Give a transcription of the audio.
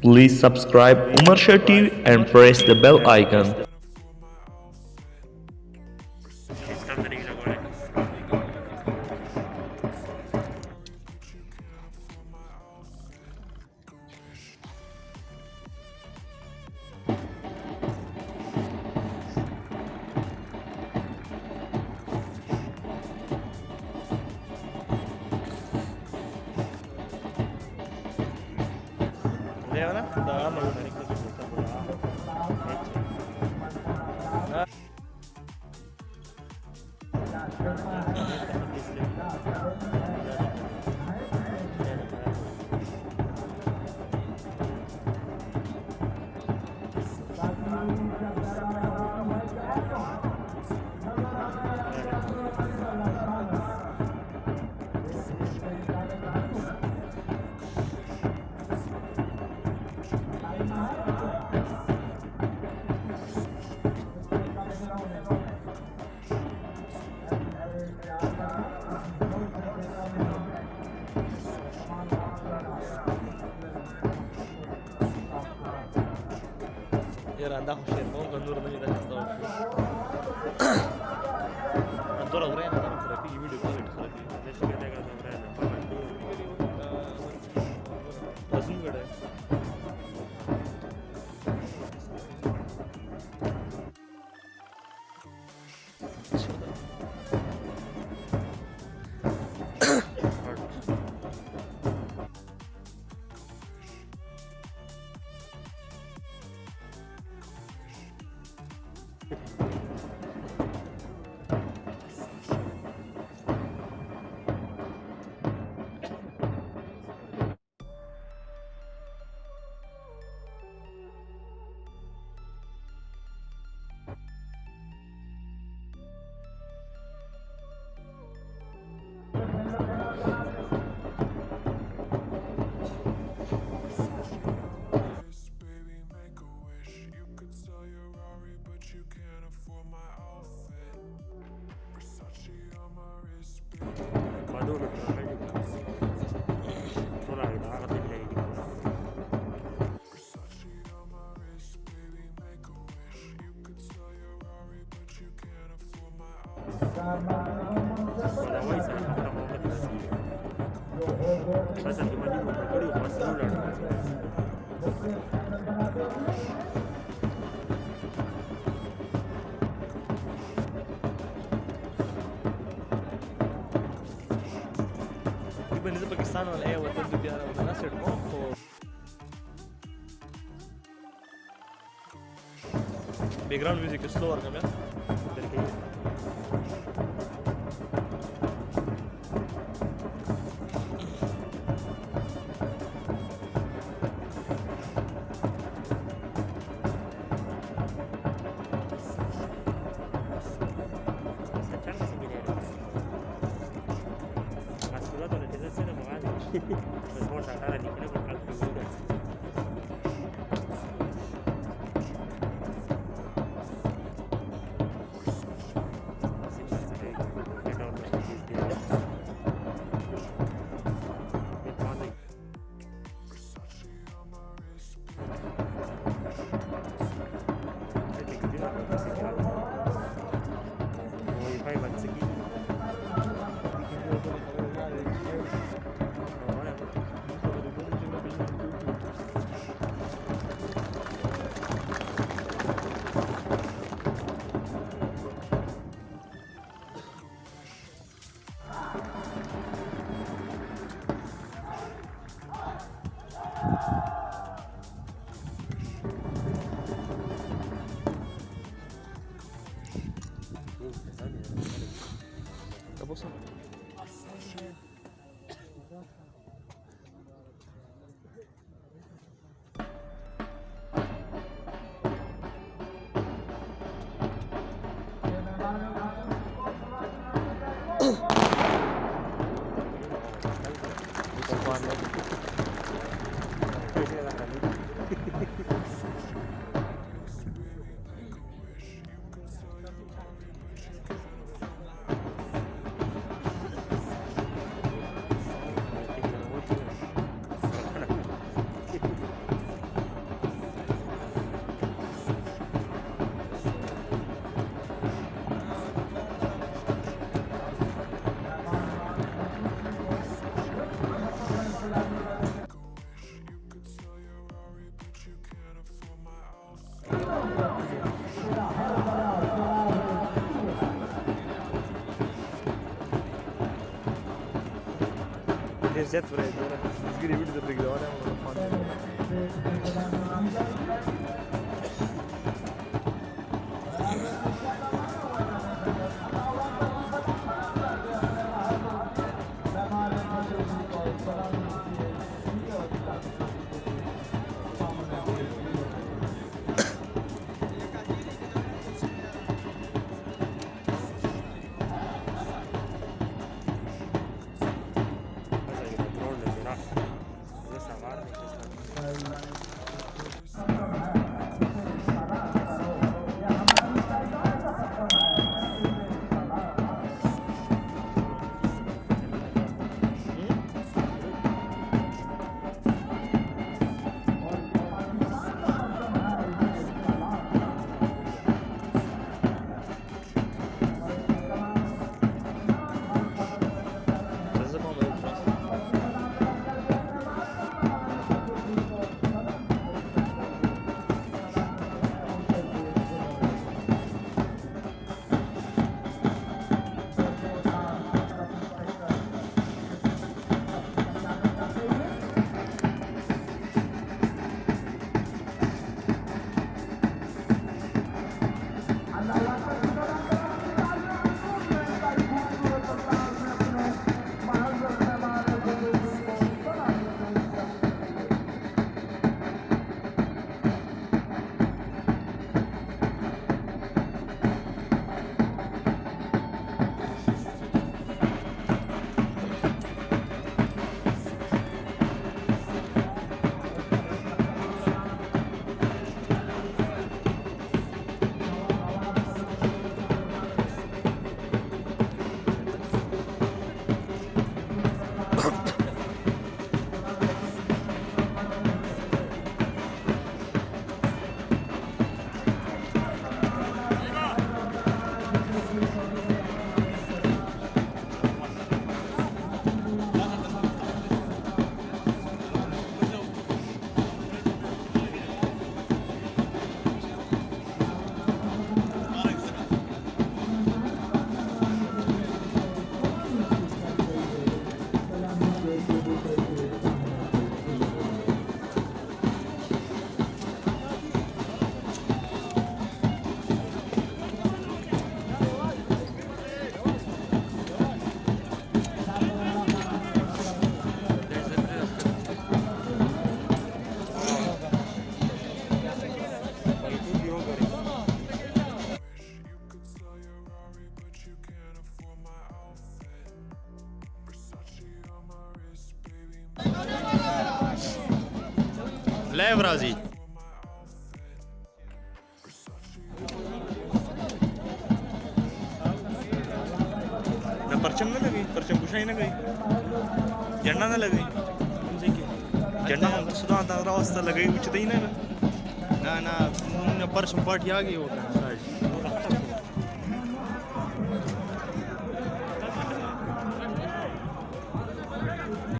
Please subscribe Umar Shah TV and press the bell icon. Era andavo a uscire comunque non dormivo da questo ancora un reno ancora qui video qua adesso che tengo un reno ma su vede maduro sola la cosa di lei la vuoi se la facciamo un po' di sì sai se ti mandi un po' di passare بالنسبه لباكستان ولا ايه ودوا بيها ناصر المخ بيجراوند ميوزك سلور كمان pues vamos a sacar a Nigel con calcio ¿Qué pasó? मारला Lezzet buraya doğru. Üzgün bir de peki de var Lev राजी ना परचम ना लगी परचम कुशाई ना गई झंडा ना लगी झंडा सुधा वाजता लगाई उचित ही ना ना परचम पार्टी आ गई वो